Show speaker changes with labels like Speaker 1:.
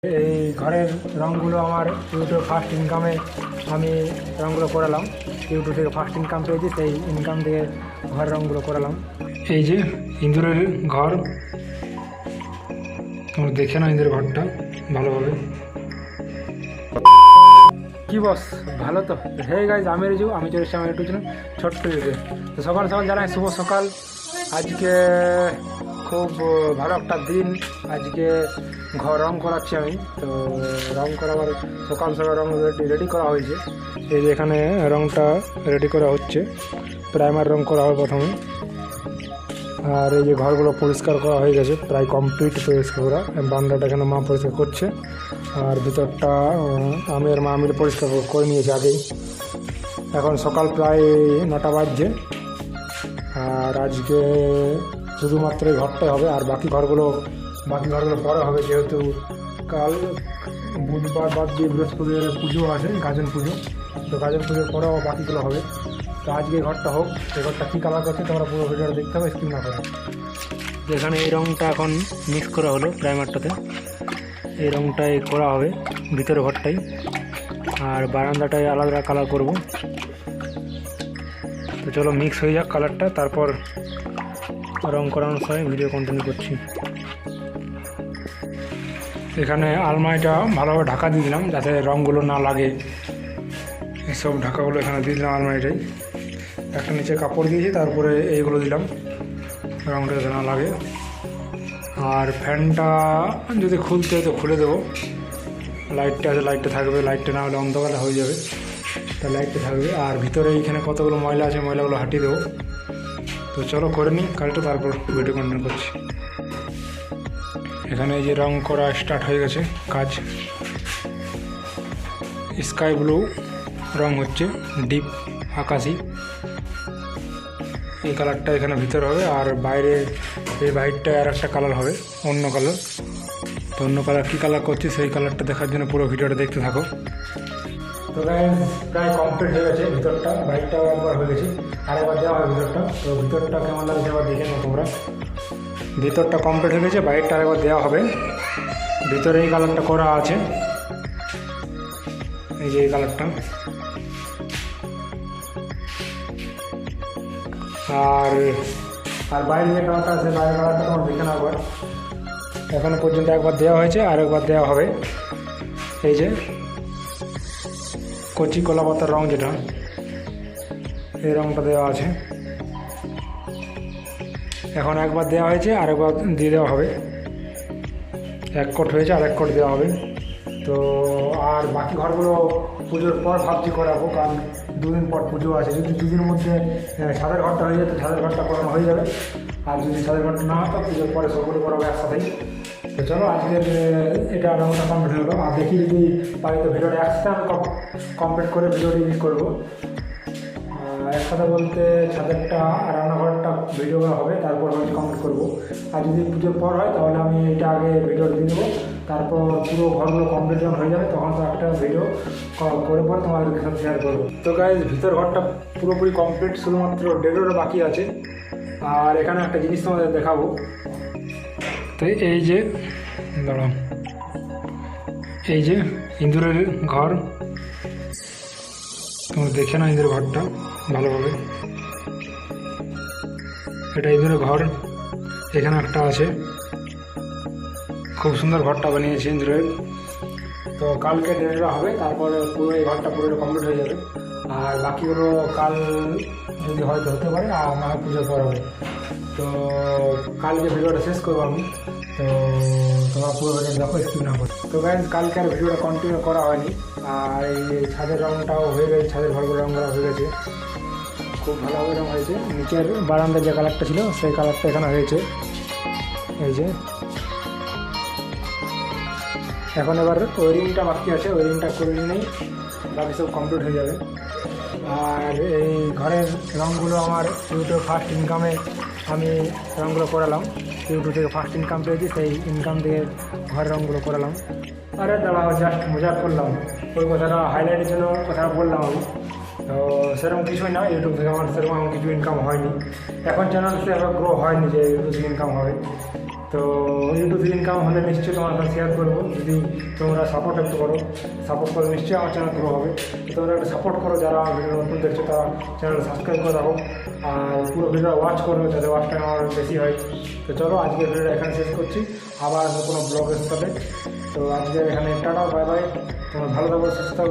Speaker 1: এই ঘরের রঙগুলো আমার ইউটিউব ফার্স্ট ইনকামে আমি রঙগুলো করালাম। ইউটিউব থেকে ফার্স্ট ইনকাম পেয়েছি, সেই ইনকাম থেকে ঘরের রঙগুলো করালাম। এই যে ইন্দুরের ঘর, তোমরা দেখে না ইন্দুরের ঘরটা ভালোভাবে। কি বস, ভালো তো? হে গাইজ, আমি রিজু, আমি চলে এসেছি আমার একটু ছোট্ট ইউতে। তো সকাল সকাল জানাই শুভ সকাল। আজকে খুব ভালো একটা দিন। আজকে ঘর রং করাচ্ছি আমি। তো রং করাবার সকাল সকাল রং রেডি করা হয়েছে। এই যে এখানে রংটা রেডি করা হচ্ছে, প্রাইমার রং করা হবে প্রথমে। আর এই যে ঘরগুলো পরিষ্কার করা হয়ে গেছে, প্রায় কমপ্লিট পরিষ্কার করা। বারান্দাটা এখানে মা পরিষ্কার করছে, আর ভিতরটা আমি আর মা মিলে পরিষ্কার করে নিয়েছি আগেই। এখন সকাল প্রায় 9টা বাজছে। আর আজকে শুধুমাত্র এই ঘরটাই হবে, আর বাকি ঘরগুলো পরে হবে, যেহেতু কাল বুধবার বাদ দিয়ে বৃহস্পতিবার পুজো আছে, গাজন পুজো। তো গাজন পুজোর পরেও বাকিগুলো হবে। তো আজকে এই ঘরটা হোক। এই ঘরটা কী কালার করছে তোমরা পুরো ভিডিওটা দেখতে হবে, স্কিপ না করে। যেখানে এই রঙটা এখন মিক্স করা হলো প্রাইমারটাতে, এই রঙটাই করা হবে ভিতরে ঘরটাই। আর বারান্দাটায় আলাদা কালার করব। তো চলো মিক্স হয়ে যাক কালারটা, তারপর রং করানোর সময় ভিডিও কন্টিনিউ করছি। এখানে আলমারিটা ভালোভাবে ঢাকা দিয়ে দিলাম যাতে রঙগুলো না লাগে। এইসব ঢাকাগুলো এখানে দিয়ে দিলাম আলমারিটাই। একটা নিচে কাপড় দিয়েছি, তারপরে এইগুলো দিলাম রঙটা যাতে না লাগে। আর ফ্যানটা যদি খুলতে হয় তো খুলে দেবো। লাইটটা আছে, লাইটটা থাকবে, লাইটটা না হলে অন্ধকারে হয়ে যাবে, তাই লাইটটা থাকবে। আর ভিতরে এইখানে কতগুলো ময়লা আছে, ময়লাগুলো হাঁটিয়ে দেবো। তো চলো করে নিই কাজটা, তারপর ভিডিও কন্টিনিউ করছি। এখানে এই যে রং করা স্টার্ট হয়ে গেছে কাজ। স্কাই ব্লু রং হচ্ছে, ডিপ আকাশি। এই কালারটা এখানে ভিতরে হবে, আর বাইরে এই বাইরটায় আর একটা কালার হবে, অন্য কালার। তো অন্য কালার কী কালার করছি সেই কালারটা দেখার জন্য পুরো ভিডিওটা দেখতে থাকো। তো প্রায় কমপ্লিট হয়ে গেছে ভিতরটা, বাইকটাও একবার হয়ে গেছে, আর একবার দেওয়া হয় ভিতরটা। তো ভিতরটা কেমন লাগছে আবার দেখে নাও তোমরা। ভিতরটা কমপ্লিট হয়ে গেছে, বাইকটা আরেকবার দেওয়া হবে। ভিতরে এই কালারটা করা আছে, এই যে এই কালারটা। আর আর বাইরে যে কালারটা আছে, বাইরের কালারটা তোমার দেখে নাও একবার। এখনো পর্যন্ত একবার দেওয়া হয়েছে, আর একবার দেওয়া হবে। এই যে কচি কলা পাতার রং, যেটা এই রংটা দেওয়া আছে। এখন একবার দেওয়া হয়েছে, আর একবার দিয়ে দেওয়া হবে। এক কোট হয়েছে, আর এক কোট দেওয়া হবে। তো আর বাকি ঘরগুলো পুজোর পর ভাবছি করাবো, কারণ 2 দিন পর পুজো আছে। যদি 2 দিনের মধ্যে ছাদের ঘরটা হয়ে যায় তো ছাদের ঘরটা করানো হয়ে যাবে। আর যদি ছাদের ঘরটা না হয় তো পুজোর পরে সবগুলো করাবো একসাথেই। তো চলো আজকের এটা রঙটা কমপ্লিট হলো। আর দেখি যদি পারি তো ভিডিওটা একসাথে আমি কমপ্লিট করে ভিডিওটা এডিট করবো। একসাথে বলতে ছাদেরটা রান্নাঘরটা ভিডিও করা হবে, তারপর হচ্ছে কমপ্লিট করবো। আর যদি পুজোর পর হয় তাহলে আমি এটা আগে ভিডিও দিয়ে দেবো, তারপর পুরো ঘরগুলো কমপ্লিট যখন হয়ে যাবে তখন তো একটা ভিডিও করে পরে তোমাদেরকে সাথে শেয়ার করবো। তো গাইজ, ভিতর ঘরটা পুরোপুরি কমপ্লিট, শুধুমাত্র ডেকোরেটর বাকি আছে। আর এখানে একটা জিনিস তোমাদের দেখাবো। তো এই যে দাঁড়াও, এই যে ইন্দুরের ঘর, তোমরা দেখে না ইন্দুরের ঘরটা ভালোভাবে। এটা ইন্দুরের ঘর, এখানে একটা আছে। খুব সুন্দর ঘরটা বানিয়েছে ইন্দুরের। তো কালকে ডেলিভারি হবে, তারপরে পুরো এই ঘরটা পুরো কমপ্লিট হয়ে যাবে। আর বাকিগুলো কাল যদি হয়তো হতে পারে, আর না হয় পুজোর পর হবে। তো কালকে ভিডিওটা শেষ করবো আমি। তো তোমরা পুরো ভিডিও দেখো, স্কিপ না করো। তো গাইজ, কালকে আর ভিডিওটা কন্টিনিউ করা হয়নি। আর এই ছাদের রঙটাও হয়ে গেছে, ছাদের ঘরগুলো রঙ করা হয়ে গেছে, খুব ভালোভাবে রঙ হয়েছে। নিচের বারান্দার যে কালারটা ছিল সেই কালারটা এখানে হয়েছে। এই যে এখন এবার ওয়ারিংটা বাকি আছে, ওয়ারিংটা করে নিলেই বাকি সব কমপ্লিট হয়ে যাবে। আর এই ঘরের রঙগুলো আমার ইউটিউব ফার্স্ট ইনকামে আমি রঙগুলো করালাম। ইউটিউব থেকে ফার্স্ট ইনকাম পেয়েছি, সেই ইনকাম থেকে ঘরের রঙগুলো করালাম। আরে দাঁড়াও, জাস্ট মজা করলাম, ওই কথাটা হাইলাইটের জন্য কথাটা বললাম আমি। তো সেরকম কিছুই না, ইউটিউব থেকে আমার সেরকম কিছু ইনকাম হয়নি। এখন চ্যানেল সে গ্রো হয়নি যে ইউটিউব থেকে ইনকাম হবে। তো ইউটিউব ইনকাম হলে নিশ্চয়ই তোমার সাথে শেয়ার করবো, যদি তোমরা সাপোর্ট একটু করো, সাপোর্ট করে নিশ্চয়ই আমার চ্যানেল গ্রো হবে। তো তোমরা একটু সাপোর্ট করো, যারা আমার ভিডিও নতুন দেখছো তারা চ্যানেলটা সাবস্ক্রাইব করে রাখো, আর পুরো ভিডিও ওয়াচ করো যাতে ওয়াচ টাইম আমার বেশি হয়। তো চলো আজকের ভিডিওটা এখানে শেষ করছি, আবার কোনো ব্লগের সাথে। তো আজকে এখানে টাটা, বাই বাই, তোমরা ভালো থাকো, সুস্থ থাকো।